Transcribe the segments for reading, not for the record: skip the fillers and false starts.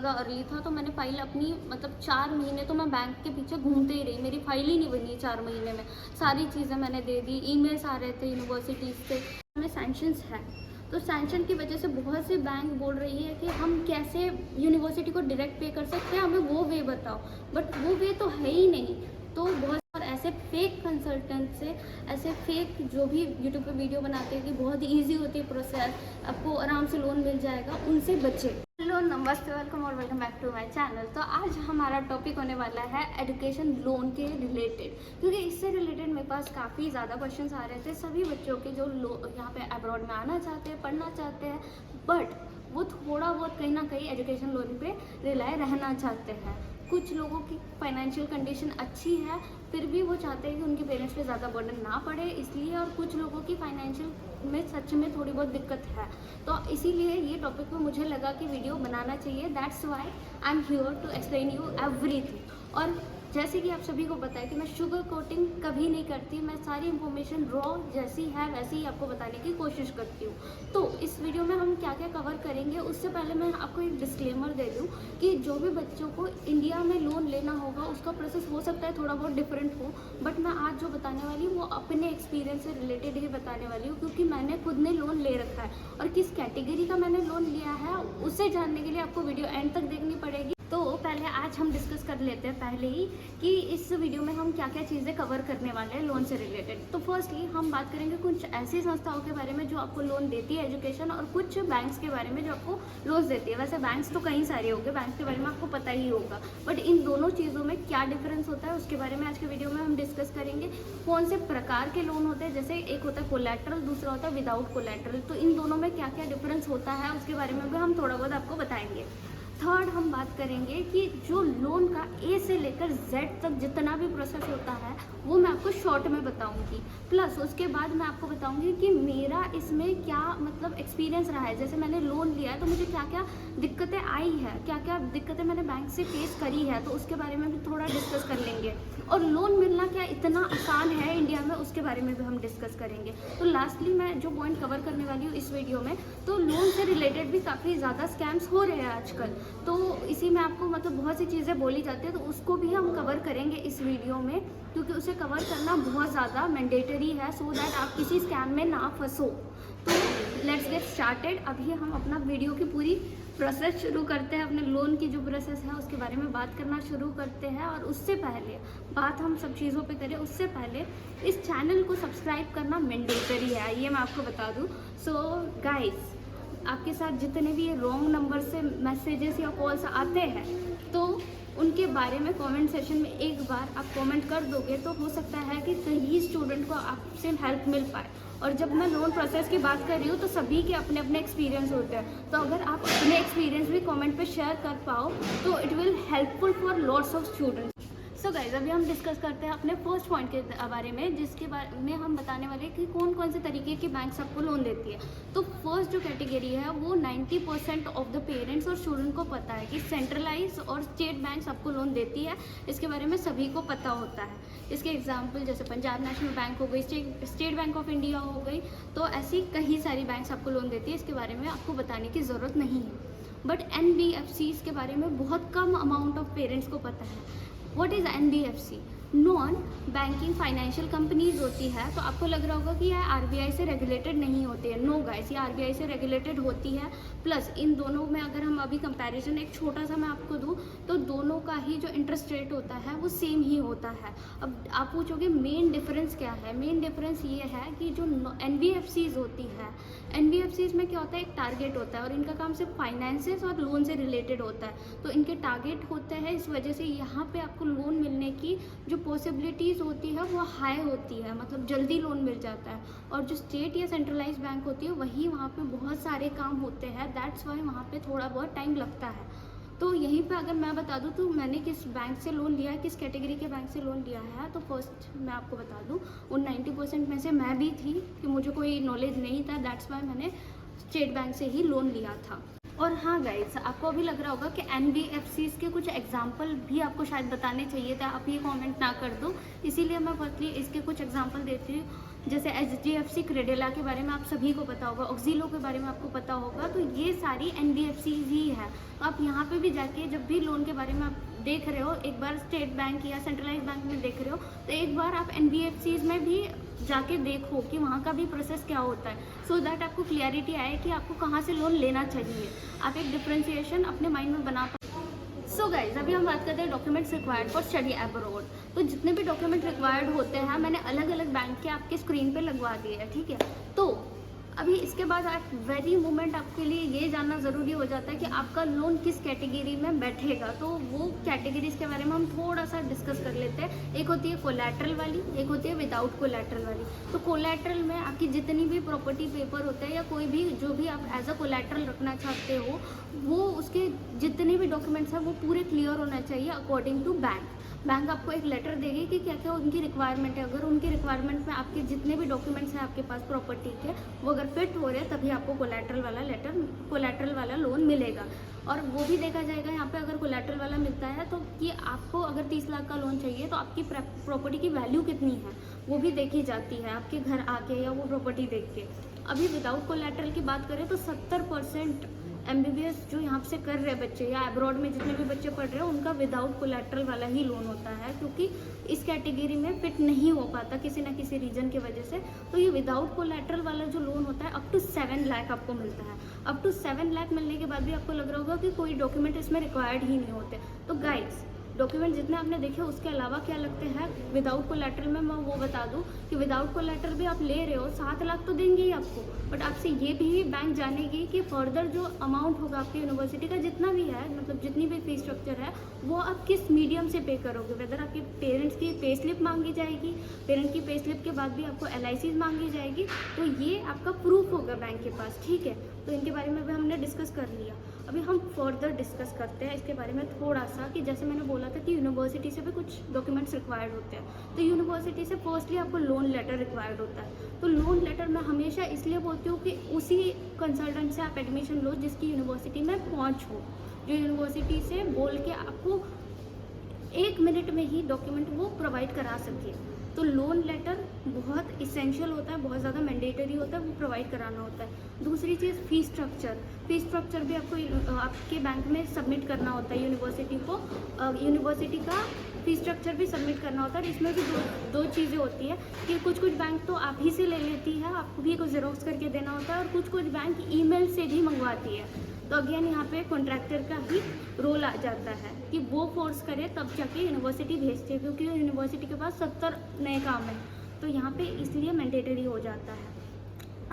ज़्यादा अर्ली था, तो मैंने फ़ाइल अपनी मतलब 4 महीने तो मैं बैंक के पीछे घूमते ही रही, मेरी फ़ाइल ही नहीं बनी 4 महीने में। सारी चीज़ें मैंने दे दी, ईमेल्स आ रहे थे यूनिवर्सिटीज़ से, हमें सैंक्शंस है। तो सैंक्शन की वजह से बहुत से बैंक बोल रही है कि हम कैसे यूनिवर्सिटी को डायरेक्ट पे कर सकते हैं, हमें वो वे बताओ, बट वो वे तो है ही नहीं। तो बहुत और ऐसे फेक कंसल्टेंट से, ऐसे फेक जो भी यूट्यूब पे वीडियो बनाते हैं कि बहुत ईजी होती है प्रोसेस, आपको आराम से लोन मिल जाएगा, उनसे बचे। हेलो नमस्ते, वेलकम और welcome back to my channel. तो आज हमारा टॉपिक होने वाला है एजुकेशन लोन के रिलेटेड, क्योंकि इससे रिलेटेड मेरे पास काफ़ी ज़्यादा क्वेश्चंस आ रहे थे सभी बच्चों के जो यहाँ पे अब्रॉड में आना चाहते हैं, पढ़ना चाहते हैं, बट वो थोड़ा बहुत कहीं ना कहीं एजुकेशन लोन पे रिलाय रहना चाहते हैं। कुछ लोगों की फाइनेंशियल कंडीशन अच्छी है, फिर भी वो चाहते हैं कि उनके पेरेंट्स पे ज़्यादा बर्डन ना पड़े, इसलिए। और कुछ लोगों की फाइनेंशियल में सच में थोड़ी बहुत दिक्कत है, तो इसीलिए ये टॉपिक पे मुझे लगा कि वीडियो बनाना चाहिए। That's why I am here to explain you everything. और जैसे कि आप सभी को पता है कि मैं शुगर कोटिंग कभी नहीं करती, मैं सारी इन्फॉर्मेशन रॉ जैसी है वैसे ही आपको बताने की कोशिश करती हूँ। तो इस वीडियो में हम क्या क्या कवर करेंगे, उससे पहले मैं आपको एक डिस्क्लेमर दे दूँ कि जो भी बच्चों को इंडिया में लोन लेना होगा उसका प्रोसेस हो सकता है थोड़ा बहुत डिफरेंट हो, बट मैं आज जो बताने वाली हूँ वो अपने एक्सपीरियंस से रिलेटेड ही बताने वाली हूँ, क्योंकि मैंने खुद ने लोन ले रखा है और किस कैटेगरी का मैंने लोन लिया है उसे जानने के लिए आपको वीडियो एंड तक देखनी पड़ेगी। तो पहले आज हम डिस्कस कर लेते हैं पहले ही कि इस वीडियो में हम क्या क्या चीज़ें कवर करने वाले हैं लोन से रिलेटेड। तो फर्स्टली हम बात करेंगे कुछ ऐसी संस्थाओं के बारे में जो आपको लोन देती है एजुकेशन, और कुछ बैंक्स के बारे में जो आपको लोन देती है। वैसे बैंक्स तो कई सारे होंगे, बैंक्स के बारे में आपको पता ही होगा, बट इन दोनों चीज़ों में क्या डिफरेंस होता है उसके बारे में आज के वीडियो में हम डिस्कस करेंगे। कौन से प्रकार के लोन होते हैं, जैसे एक होता है कोलैटरल, दूसरा होता है विदाउट कोलैटरल, तो इन दोनों में क्या क्या डिफरेंस होता है उसके बारे में भी हम थोड़ा बहुत आपको बताएंगे। थर्ड हम बात करेंगे कि जो लोन का ए से लेकर जेड तक जितना भी प्रोसेस होता है वो मैं आपको शॉर्ट में बताऊंगी, प्लस उसके बाद मैं आपको बताऊंगी कि मेरा इसमें क्या मतलब एक्सपीरियंस रहा है। जैसे मैंने लोन लिया है तो मुझे क्या क्या दिक्कतें आई है, क्या क्या दिक्कतें मैंने बैंक से फेस करी है, तो उसके बारे में भी थोड़ा डिस्कस कर लेंगे। और लोन मिलना क्या इतना आसान है इंडिया में, उसके बारे में भी हम डिस्कस करेंगे। तो लास्टली मैं जो पॉइंट कवर करने वाली हूँ इस वीडियो में, तो लोन से रिलेटेड भी काफ़ी ज़्यादा स्कैम्स हो रहे हैं आजकल, तो इसी में आपको मतलब बहुत सी चीज़ें बोली जाती है, तो उसको भी हम कवर करेंगे इस वीडियो में, क्योंकि उसे कवर करना बहुत ज़्यादा मैंडेटरी है, सो दैट आप किसी स्कैम में ना फंसो। तो लेट्स गेट स्टार्टेड। अभी हम अपना वीडियो की पूरी प्रोसेस शुरू करते हैं, अपने लोन की जो प्रोसेस है उसके बारे में बात करना शुरू करते हैं। और उससे पहले बात हम सब चीज़ों पे करें उससे पहले इस चैनल को सब्सक्राइब करना मैंडेटरी है, ये मैं आपको बता दूँ। सो गाइस, आपके साथ जितने भी ये रॉन्ग नंबर से मैसेजेस या कॉल्स आते हैं तो उनके बारे में कमेंट सेशन में एक बार आप कमेंट कर दोगे तो हो सकता है कि कहीं स्टूडेंट को आपसे हेल्प मिल पाए। और जब मैं लोन प्रोसेस की बात कर रही हूँ तो सभी के अपने अपने एक्सपीरियंस होते हैं, तो अगर आप अपने एक्सपीरियंस भी कमेंट पे शेयर कर पाओ तो it will helpful for lots of students. So guys, अभी हम डिस्कस करते हैं अपने फर्स्ट पॉइंट के बारे में, जिसके बारे में हम बताने वाले हैं कि कौन कौन से तरीके की बैंक आपको लोन देती है। तो फर्स्ट जो कैटेगरी है वो 90% ऑफ द पेरेंट्स और स्टूडेंट को पता है कि सेंट्रलाइज और स्टेट बैंक आपको लोन देती है, इसके बारे में सभी को पता होता है। इसके एग्जाम्पल जैसे पंजाब नेशनल बैंक हो गई, स्टेट बैंक ऑफ इंडिया हो गई, तो ऐसी कई सारी बैंक्स आपको लोन देती है, इसके बारे में आपको बताने की ज़रूरत नहीं है। बट NBFCs के बारे में बहुत कम अमाउंट ऑफ पेरेंट्स को पता है। What is NBFC? Non banking financial companies होती है। तो आपको लग रहा होगा कि यह RBI से रेगुलेटेड नहीं होती है। नो गाइस, ये RBI से रेगुलेटेड होती है। प्लस इन दोनों में अगर हम अभी कंपैरिजन एक छोटा सा मैं आपको दूं तो दोनों का ही जो इंटरेस्ट रेट होता है वो सेम ही होता है। अब आप पूछोगे मेन डिफरेंस क्या है? मेन डिफरेंस ये है कि जो NBFCs होती है, NBFCs में क्या होता है, एक टारगेट होता है और इनका काम सिर्फ फाइनेंसेस और लोन से रिलेटेड होता है, तो इनके टारगेट होते हैं, इस वजह से यहाँ पे आपको लोन मिलने की जो पॉसिबिलिटीज़ होती है वो हाई होती है, मतलब जल्दी लोन मिल जाता है। और जो स्टेट या सेंट्रलाइज बैंक होती है वही वहाँ पे बहुत सारे काम होते हैं, दैट्स वाई वहाँ पे थोड़ा बहुत टाइम लगता है। तो यहीं पे अगर मैं बता दूँ तो मैंने किस बैंक से लोन लिया है, किस कैटेगरी के बैंक से लोन लिया है, तो फर्स्ट मैं आपको बता दूँ उन 90% में से मैं भी थी कि मुझे कोई नॉलेज नहीं था, दैट्स वाई मैंने स्टेट बैंक से ही लोन लिया था। और हाँ गाइस, आपको अभी लग रहा होगा कि NBFCs के कुछ एग्जाम्पल भी आपको शायद बताने चाहिए थे, आप ये कमेंट ना कर दो, इसीलिए मैं फर्स्टली इसके कुछ एग्जाम्पल देती जैसे HDFC क्रेडेला के बारे में आप सभी को पता होगा, ऑक्जिलो के बारे में आपको पता होगा, तो ये सारी NBFCs ही है। तो आप यहाँ पे भी जाके जब भी लोन के बारे में आप देख रहे हो, एक बार स्टेट बैंक या सेंट्रलाइज बैंक में देख रहे हो, तो एक बार आप NBFCs में भी जाके देखो कि वहाँ का भी प्रोसेस क्या होता है, सो दैट आपको क्लियरिटी आए कि आपको कहाँ से लोन लेना चाहिए, आप एक डिफ्रेंशिएशन अपने माइंड में बना पाए। सो गाइज, अभी हम बात करते हैं documents required for study abroad. तो जितने भी डॉक्यूमेंट रिक्वायर्ड होते हैं मैंने अलग अलग बैंक के आपके स्क्रीन पे लगवा दिए हैं, ठीक है। तो अभी इसके बाद आप वेरी मोमेंट आपके लिए ये जानना ज़रूरी हो जाता है कि आपका लोन किस कैटेगरी में बैठेगा। तो वो कैटेगरीज के बारे में हम थोड़ा सा डिस्कस कर लेते हैं। एक होती है कोलैटरल वाली, एक होती है विदाउट कोलैटरल वाली। तो कोलैटरल में आपकी जितनी भी प्रॉपर्टी पेपर होते हैं या कोई भी जो भी आप एज अ कोलैटरल रखना चाहते हो, वो उसके जितने भी डॉक्यूमेंट्स हैं वो पूरे क्लियर होना चाहिए अकॉर्डिंग टू बैंक। बैंक आपको एक लेटर देगी कि क्या क्या उनकी रिक्वायरमेंट है। अगर उनकी रिक्वायरमेंट में आपके जितने भी डॉक्यूमेंट्स हैं आपके पास प्रॉपर्टी के, वो अगर फिट हो रहे हैं तभी आपको कोलैटरल वाला लेटर, कोलैटरल वाला लोन मिलेगा। और वो भी देखा जाएगा यहाँ पे, अगर कोलैटरल वाला मिलता है तो कि आपको अगर 30 लाख का लोन चाहिए तो आपकी प्रॉपर्टी की वैल्यू कितनी है वो भी देखी जाती है आपके घर आके या वो प्रॉपर्टी देख के। अभी विदाउट कोलैटरल की बात करें तो 70% MBBS जो यहाँ से कर रहे हैं बच्चे या अब्रॉड में जितने भी बच्चे पढ़ रहे हैं उनका विदाउट कोलैटरल वाला ही लोन होता है, क्योंकि इस कैटेगरी में फिट नहीं हो पाता किसी ना किसी रीजन की वजह से। तो ये विदाउट कोलैटरल वाला जो लोन होता है अप टू 7 लाख आपको मिलता है। अप टू 7 लाख मिलने के बाद भी आपको लग रहा होगा कि कोई डॉक्यूमेंट इसमें रिक्वायर्ड ही नहीं होते। तो गाइड्स, डॉक्यूमेंट जितने आपने देखे उसके अलावा क्या लगते हैं विदाउट कोलैटरल में, मैं वो बता दूं कि विदाउट कोलैटरल भी आप ले रहे हो 7 लाख तो देंगे ही आपको, बट आपसे ये भी बैंक जानेगी कि फर्दर जो अमाउंट होगा आपकी यूनिवर्सिटी का जितना भी है, मतलब जितनी भी फीस स्ट्रक्चर है, वो आप किस मीडियम से पे करोगे। वेदर आपके पेरेंट्स की पे स्लिप मांगी जाएगी, पेरेंट की पे स्लिप के बाद भी आपको LICs मांगी जाएगी, तो ये आपका प्रूफ होगा बैंक के पास, ठीक है। तो इनके बारे में भी हमने डिस्कस कर लिया। अभी हम फर्दर डिस्कस करते हैं इसके बारे में थोड़ा सा, कि जैसे मैंने बोला था कि यूनिवर्सिटी से भी कुछ डॉक्यूमेंट्स रिक्वायर्ड होते हैं। तो यूनिवर्सिटी से फर्स्टली आपको लोन लेटर रिक्वायर्ड होता है। तो लोन लेटर मैं हमेशा इसलिए बोलती हूँ कि उसी कंसल्टेंट से आप एडमिशन लो जिसकी यूनिवर्सिटी में पहुँच हो, जो यूनिवर्सिटी से बोल के आपको 1 मिनट में ही डॉक्यूमेंट वो प्रोवाइड करा सके। तो लोन लेटर बहुत इसेंशियल होता है, बहुत ज़्यादा मैंडेटरी होता है, वो प्रोवाइड कराना होता है। दूसरी चीज़ फीस स्ट्रक्चर भी आपको आपके बैंक में सबमिट करना होता है यूनिवर्सिटी को। यूनिवर्सिटी का फीस स्ट्रक्चर भी सबमिट करना होता है। इसमें भी दो चीज़ें होती है कि कुछ बैंक तो आप ही से ले लेती है, आपको भी कुछ जेरोक्स करके देना होता है, और कुछ बैंक ईमेल से भी मंगवाती है। तो अगेन यहाँ पे कॉन्ट्रैक्टर का ही रोल आ जाता है कि वो फोर्स करे तब जाके यूनिवर्सिटी भेजती है, क्योंकि यूनिवर्सिटी के पास 70 नए काम है, तो यहाँ पे इसलिए मैंडेटरी हो जाता है।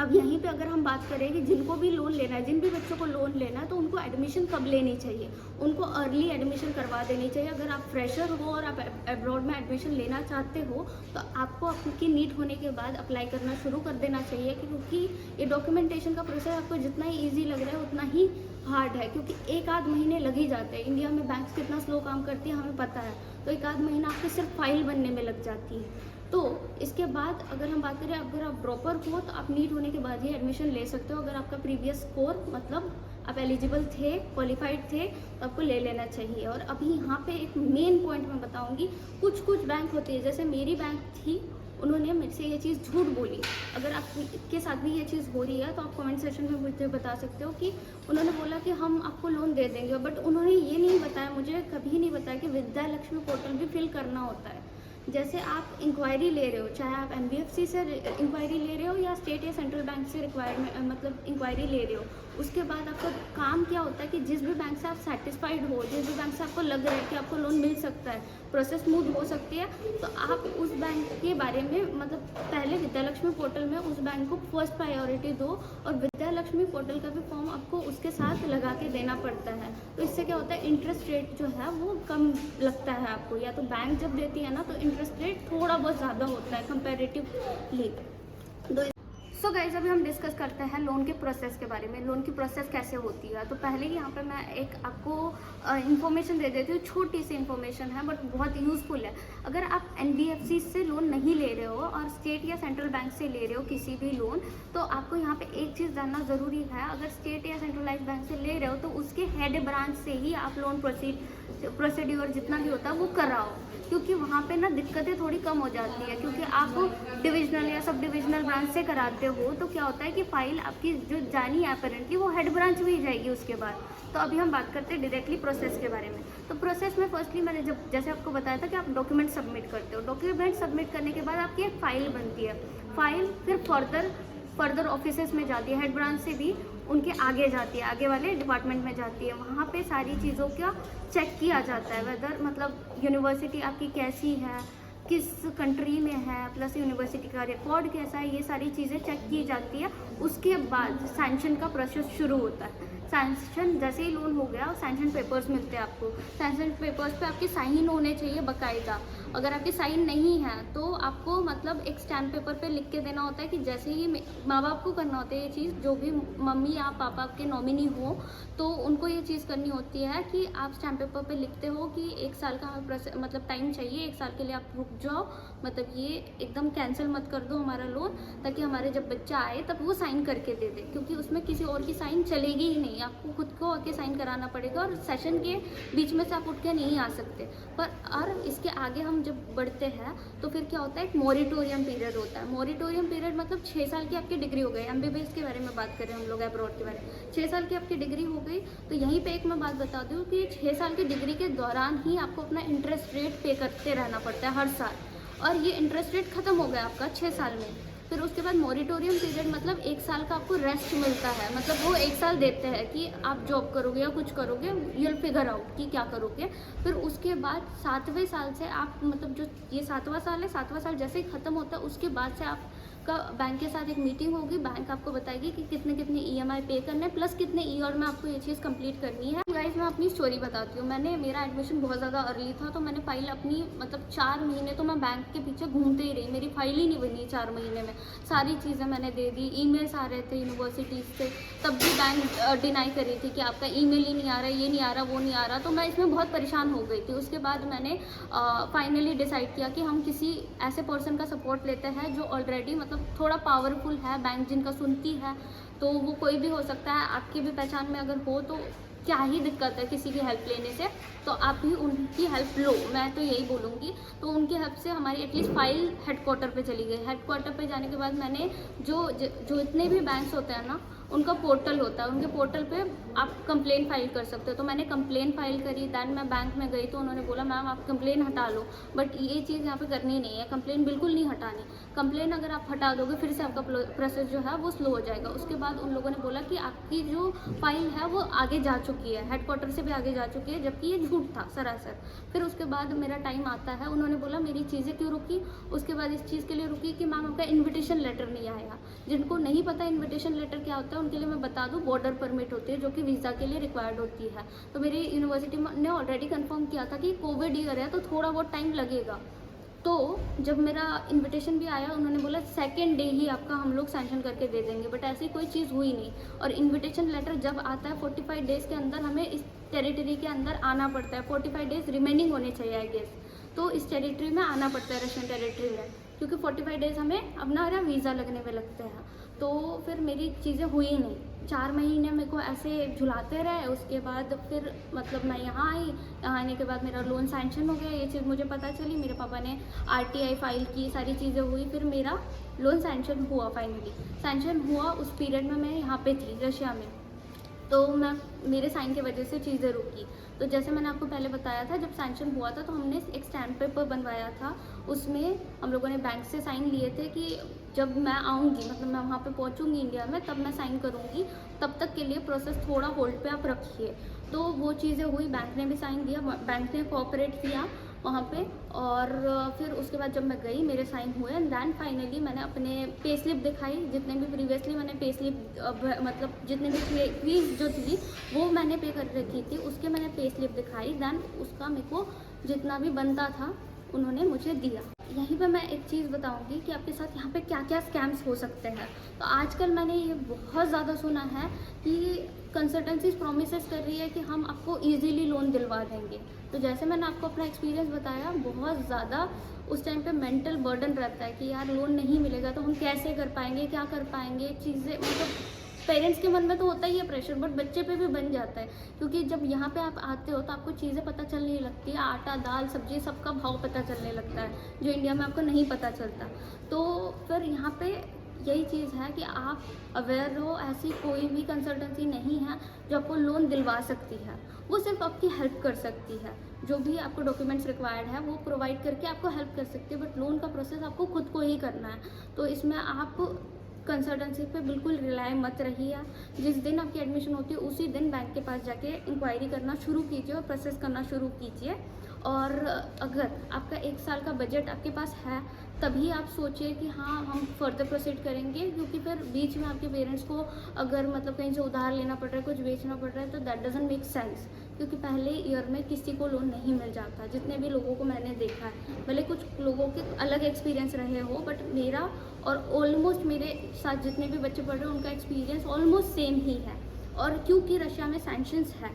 अब यहीं पे अगर हम बात करें कि जिनको भी लोन लेना है, जिन भी बच्चों को लोन लेना है, तो उनको एडमिशन कब लेनी चाहिए, उनको अर्ली एडमिशन करवा देनी चाहिए। अगर आप फ्रेशर हो और आप अब्रॉड में एडमिशन लेना चाहते हो तो आपको आपकी नीट होने के बाद अप्लाई करना शुरू कर देना चाहिए, क्योंकि ये डॉक्यूमेंटेशन का प्रोसेस आपको जितना ही ईजी लग रहा है उतना ही हार्ड है, क्योंकि 1-8 महीने लग ही जाते हैं। इंडिया में बैंक्स कितना स्लो काम करती है हमें पता है, तो 1-8 महीना आपको सिर्फ फाइल बनने में लग जाती है। तो इसके बाद अगर हम बात करें, अगर आप प्रॉपर हो तो आप नीट होने के बाद ही एडमिशन ले सकते हो। अगर आपका प्रीवियस स्कोर, मतलब आप एलिजिबल थे, क्वालिफाइड थे, तो आपको ले लेना चाहिए। और अभी यहाँ पे एक मेन पॉइंट मैं बताऊँगी, कुछ बैंक होती है, जैसे मेरी बैंक थी, उन्होंने मेरे से ये चीज़ झूठ बोली। अगर आपके साथ भी ये चीज़ हो रही है तो आप कमेंट सेक्शन में मुझे बता सकते हो कि उन्होंने बोला कि हम आपको लोन दे देंगे, बट उन्होंने ये नहीं बताया, मुझे कभी नहीं बताया कि विद्या लक्ष्मी पोर्टल भी फिल करना होता है। जैसे आप इंक्वायरी ले रहे हो, चाहे आप NBFC से इंक्वायरी ले रहे हो या स्टेट या सेंट्रल बैंक से मतलब इंक्वायरी ले रहे हो, उसके बाद आपका काम क्या होता है कि जिस भी बैंक से आप सेटिस्फाइड हो, जिस भी बैंक से आपको लग रहा है कि आपको लोन मिल सकता है, प्रोसेस स्मूथ हो सकती है, तो आप उस बैंक के बारे में मतलब पहले विद्या लक्ष्मी पोर्टल में उस बैंक को फर्स्ट प्रायोरिटी दो, और विद्या लक्ष्मी पोर्टल का भी फॉर्म आपको उसके साथ लगा के देना पड़ता है। तो इससे क्या होता है, इंटरेस्ट रेट जो है वो कम लगता है आपको, या तो बैंक जब देती है ना तो इंटरेस्ट रेट थोड़ा बहुत ज़्यादा होता है कंपेरेटिवली। सो गाइज अभी हम डिस्कस करते हैं लोन के प्रोसेस के बारे में, लोन की प्रोसेस कैसे होती है। तो पहले ही यहाँ पे मैं एक आपको इन्फॉर्मेशन दे देती हूँ, छोटी सी इन्फॉर्मेशन है बट बहुत यूज़फुल है। अगर आप NBFC से लोन नहीं ले रहे हो और स्टेट या सेंट्रल बैंक से ले रहे हो किसी भी लोन, तो आपको यहाँ पे एक चीज़ जानना ज़रूरी है। अगर स्टेट या सेंट्रलाइज बैंक से ले रहे हो तो उसके हेड ब्रांच से ही आप लोन प्रोसीड्यूर जितना भी होता है वो कराओ, क्योंकि वहाँ पे ना दिक्कतें थोड़ी कम हो जाती है। क्योंकि आप डिविजनल या सब डिविजनल ब्रांच से कराते हो तो क्या होता है कि फाइल आपकी जो जानी है अपेरेंटली वो हेड ब्रांच में ही जाएगी उसके बाद। तो अभी हम बात करते हैं डायरेक्टली प्रोसेस के बारे में। तो प्रोसेस में फर्स्टली मैंने जब जैसे आपको बताया था कि आप डॉक्यूमेंट सबमिट करते हो, डॉक्यूमेंट सबमिट करने के बाद आपकी एक फ़ाइल बनती है। फाइल फिर फर्दर ऑफिसेस में जाती है, हेड ब्रांच से भी उनके आगे जाती है, आगे वाले डिपार्टमेंट में जाती है। वहाँ पे सारी चीज़ों का चेक किया जाता है, वेदर मतलब यूनिवर्सिटी आपकी कैसी है, किस कंट्री में है, प्लस यूनिवर्सिटी का रिकॉर्ड कैसा है, ये सारी चीज़ें चेक की जाती है। उसके बाद सैंक्शन का प्रोसेस शुरू होता है। सैंक्शन जैसे ही लोन हो गया, सैंक्शन पेपर्स मिलते हैं आपको। सैंक्शन पेपर्स पे आपके साइन होने चाहिए बाकायदा। अगर आपके साइन नहीं है तो आपको मतलब एक स्टैम्प पेपर पे लिख के देना होता है कि जैसे ही माँ बाप को करना होता है ये चीज़, जो भी मम्मी या पापा के नॉमिनी हो तो उनको ये चीज़ करनी होती है कि आप स्टैम्प पेपर पे लिखते हो कि 1 साल का हमें मतलब टाइम चाहिए, 1 साल के लिए आप रुक जाओ, मतलब ये एकदम कैंसिल मत कर दो हमारा लोन, ताकि हमारे जब बच्चा आए तब वो साइन करके दे दे, क्योंकि उसमें किसी और की साइन चलेगी ही नहीं, आपको खुद को आके साइन कराना पड़ेगा और सेशन के बीच में से आप उठ के नहीं आ सकते। पर और इसके आगे हम जब बढ़ते हैं तो फिर क्या होता है, एक मॉरिटोरियम पीरियड होता है। मॉरिटोरियम पीरियड मतलब 6 साल की आपकी डिग्री हो गई, MBBS के बारे में बात करें हम लोग, अब्रॉड के बारे में 6 साल की आपकी डिग्री हो गई। तो यहीं पे एक मैं बात बता दूँ कि 6 साल की डिग्री के दौरान ही आपको अपना इंटरेस्ट रेट पे करते रहना पड़ता है हर साल, और ये इंटरेस्ट रेट ख़त्म हो गया आपका 6 साल में। फिर उसके बाद मॉरिटोरियम पीरियड मतलब 1 साल का आपको रेस्ट मिलता है, मतलब वो 1 साल देते हैं कि आप जॉब करोगे या कुछ करोगे, यूल फिगर आउट कि क्या करोगे। फिर उसके बाद 7वें साल से आप मतलब जो ये 7वां साल है, 7वां साल जैसे ही ख़त्म होता है उसके बाद से आपका बैंक के साथ एक मीटिंग होगी, बैंक आपको बताएगी कि कितने EMI पे करने हैं, प्लस कितने ईयर में आपको ये चीज़ कंप्लीट करनी है। गाइस मैं अपनी स्टोरी बताती हूँ। मेरा एडमिशन बहुत ज़्यादा अर्ली था, तो मैंने फ़ाइल अपनी मतलब 4 महीने तो मैं बैंक के पीछे घूमते ही रही, मेरी फ़ाइल ही नहीं बनी 4 महीने में। सारी चीज़ें मैंने दे दी, ईमेल्स आ रहे थे यूनिवर्सिटीज़ से, तब भी बैंक डिनाई कर रही थी कि आपका ईमेल ही नहीं आ रहा, ये नहीं आ रहा, वो नहीं आ रहा। तो मैं इसमें बहुत परेशान हो गई थी। उसके बाद मैंने फाइनली डिसाइड किया कि हम किसी ऐसे पर्सन का सपोर्ट लेते हैं जो ऑलरेडी मतलब थोड़ा पावरफुल है, बैंक जिनका सुनती है। तो वो कोई भी हो सकता है, आपकी भी पहचान में अगर हो तो क्या ही दिक्कत है किसी की हेल्प लेने से, तो आप भी उनकी हेल्प लो, मैं तो यही बोलूँगी। तो उनकी हेल्प से हमारी एटलीस्ट फाइल हेडक्वार्टर पे चली गई। हेडक्वार्टर पे जाने के बाद मैंने जो इतने भी बैंक्स होते हैं ना, उनका पोर्टल होता है, उनके पोर्टल पे आप कंप्लेन फाइल कर सकते हो। तो मैंने कंप्लेन फाइल करी, दैन मैं बैंक में गई तो उन्होंने बोला मैम आप कंप्लेन हटा लो, बट ये चीज़ यहाँ पे करनी नहीं है, कंप्लेन बिल्कुल नहीं हटानी। कंप्लेन अगर आप हटा दोगे फिर से आपका प्रोसेस जो है वो स्लो हो जाएगा। उसके बाद उन लोगों ने बोला कि आपकी जो फाइल है वो आगे जा चुकी है, हेडक्वार्टर से भी आगे जा चुकी है, जबकि ये झूठ था सरासर। फिर उसके बाद मेरा टाइम आता है, उन्होंने बोला मेरी चीज़ें क्यों रुकी। उसके बाद इस चीज़ के लिए रुकी कि मैम आपका इन्विटेशन लेटर नहीं आया। जिनको नहीं पता इन्विटेशन लेटर क्या होता है उनके लिए मैं बता दूं, बॉर्डर परमिट होती है जो कि वीज़ा के लिए रिक्वायर्ड होती है। तो मेरी यूनिवर्सिटी ने ऑलरेडी कंफर्म किया था कि कोविड ईयर है तो थोड़ा बहुत टाइम लगेगा। तो जब मेरा इनविटेशन भी आया उन्होंने बोला 2nd डे ही आपका हम लोग सैंक्शन करके दे देंगे, बट ऐसी कोई चीज़ हुई नहीं। और इनविटेशन लेटर जब आता है 45 डेज़ के अंदर हमें इस टेरिटरी के अंदर आना पड़ता है, 45 डेज़ रिमेनिंग होने चाहिए आई गेस। तो इस टेरिटरी में आना पड़ता है, रशियन टेरिटरी में, क्योंकि 45 डेज़ हमें अपना वीज़ा लगने में लगते हैं। तो फिर मेरी चीज़ें हुई नहीं, 4 महीने मेरे को ऐसे झुलाते रहे। उसके बाद फिर मतलब मैं यहाँ आई, यहाँ आने के बाद मेरा लोन सैंक्शन हो गया। ये चीज़ मुझे पता चली, मेरे पापा ने RTI फाइल की, सारी चीज़ें हुई, फिर मेरा लोन सैंक्शन हुआ। फाइनली सैंक्शन हुआ। उस पीरियड में मैं यहाँ पे थी रशिया में, तो मेरे साइन की वजह से चीज़ें रुकी। तो जैसे मैंने आपको पहले बताया था, जब सैंक्शन हुआ था तो हमने एक स्टैम्प पेपर बनवाया था, उसमें हम लोगों ने बैंक से साइन लिए थे कि जब मैं आऊँगी, मतलब मैं वहाँ पे पहुँचूँगी इंडिया में, तब मैं साइन करूँगी, तब तक के लिए प्रोसेस थोड़ा होल्ड पे आप रखिए। तो वो चीज़ें हुई, बैंक ने भी साइन दिया, बैंक ने कोऑपरेट किया वहाँ पे। और फिर उसके बाद जब मैं गई, मेरे साइन हुए, एंड दैन फाइनली मैंने अपने पे स्लिप दिखाई। जितने भी प्रीवियसली मैंने पे स्लिप मतलब जितने भी फीस जो थी वो मैंने पे कर रखी थी, उसके मैंने पे स्लिप दिखाई। दैन उसका मेरे को जितना भी बनता था उन्होंने मुझे दिया। यहीं पे मैं एक चीज़ बताऊंगी कि आपके साथ यहाँ पे क्या क्या स्कैम्स हो सकते हैं। तो आजकल मैंने ये बहुत ज़्यादा सुना है कि कंसल्टेंसीज प्रोमिसेस कर रही है कि हम आपको इजीली लोन दिलवा देंगे। तो जैसे मैंने आपको अपना एक्सपीरियंस बताया, बहुत ज़्यादा उस टाइम पे मेंटल बर्डन रहता है कि यार लोन नहीं मिलेगा तो हम कैसे कर पाएंगे, क्या कर पाएंगे, चीज़ें मतलब पेरेंट्स के मन में तो होता ही है प्रेशर, बट बच्चे पे भी बन जाता है। क्योंकि जब यहाँ पे आप आते हो तो आपको चीज़ें पता चलने लगती है, आटा दाल सब्जी सबका भाव पता चलने लगता है जो इंडिया में आपको नहीं पता चलता। तो फिर यहाँ पे यही चीज़ है कि आप अवेयर रहो, ऐसी कोई भी कंसल्टेंसी नहीं है जो आपको लोन दिलवा सकती है। वो सिर्फ आपकी हेल्प कर सकती है, जो भी आपको डॉक्यूमेंट्स रिक्वायर्ड है वो प्रोवाइड करके आपको हेल्प कर सकती है, बट लोन का प्रोसेस आपको खुद को ही करना है। तो इसमें आप कंसल्टेंसी पे बिल्कुल रिलाय मत रहिए। जिस दिन आपकी एडमिशन होती है उसी दिन बैंक के पास जाके इंक्वायरी करना शुरू कीजिए और प्रोसेस करना शुरू कीजिए। और अगर आपका 1 साल का बजट आपके पास है तभी आप सोचिए कि हाँ हम फर्दर प्रोसीड करेंगे, क्योंकि फिर बीच में आपके पेरेंट्स को अगर मतलब कहीं से उधार लेना पड़ रहा है, कुछ बेचना पड़ रहा है, तो दैट डजंट मेक सेंस। क्योंकि पहले ईयर में किसी को लोन नहीं मिल जाता, जितने भी लोगों को मैंने देखा है। भले कुछ लोगों के अलग एक्सपीरियंस रहे हो, बट मेरा और ऑलमोस्ट मेरे साथ जितने भी बच्चे पढ़ रहे हैं उनका एक्सपीरियंस ऑलमोस्ट सेम ही है। और क्योंकि रशिया में सैंक्शंस है,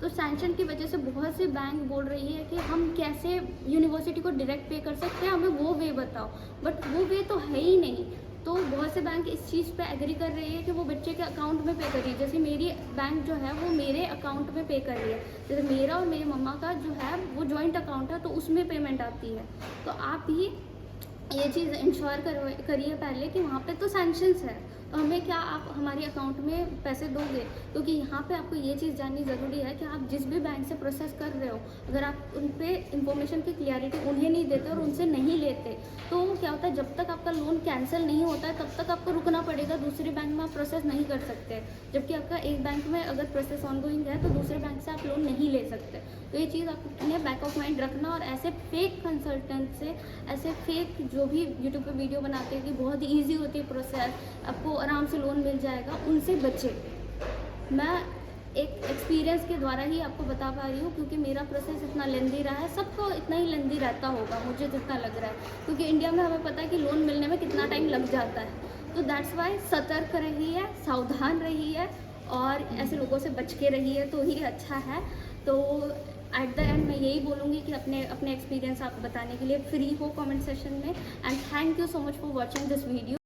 तो सैंक्शन की वजह से बहुत से बैंक बोल रही है कि हम कैसे यूनिवर्सिटी को डायरेक्ट पे कर सकते हैं, हमें वो वे बताओ। बट वो वे तो है ही नहीं। तो बहुत से बैंक इस चीज़ पे एग्री कर रही है कि वो बच्चे के अकाउंट में पे करिए। जैसे मेरी बैंक जो है वो मेरे अकाउंट में पे कर रही है। जैसे मेरा और मेरी मम्मा का जो है वो जॉइंट अकाउंट है, तो उसमें पेमेंट आती है। तो आप भी ये चीज़ इंश्योर करिए पहले कि वहाँ पे तो सैंक्शंस है, तो हमें क्या आप हमारे अकाउंट में पैसे दोगे। क्योंकि यहाँ पे आपको ये चीज़ जाननी ज़रूरी है कि आप जिस भी बैंक से प्रोसेस कर रहे हो, अगर आप उन पे इंफॉर्मेशन की क्लियरिटी उन्हें नहीं देते और उनसे नहीं लेते, तो क्या होता है जब तक आपका लोन कैंसिल नहीं होता है तब तक आपको रुकना पड़ेगा, दूसरे बैंक में आप प्रोसेस नहीं कर सकते। जबकि आपका एक बैंक में अगर प्रोसेस ऑनगोइंग है तो दूसरे बैंक से आप लोन नहीं ले सकते। तो ये चीज़ आपने बैक ऑफ माइंड रखना। और ऐसे फेक कंसल्टेंट से, ऐसे फेक जो भी यूट्यूब पे वीडियो बनाते हैं कि बहुत ही ईजी होती है प्रोसेस, आपको आराम से लोन मिल जाएगा, उनसे बचे। मैं एक एक्सपीरियंस के द्वारा ही आपको बता पा रही हूँ, क्योंकि मेरा प्रोसेस इतना लेंदी रहा है, सबको इतना ही लेंदी रहता होगा मुझे जितना लग रहा है। क्योंकि इंडिया में हमें पता है कि लोन मिलने में कितना टाइम लग जाता है। तो दैट्स वाई सतर्क रहिए, सावधान रहिए और ऐसे लोगों से बच के रहिए तो ही अच्छा है। तो एट द एंड मैं यही बोलूँगी कि अपने एक्सपीरियंस आप बताने के लिए फ्री हो कमेंट सेशन में। And thank you so much for watching this video.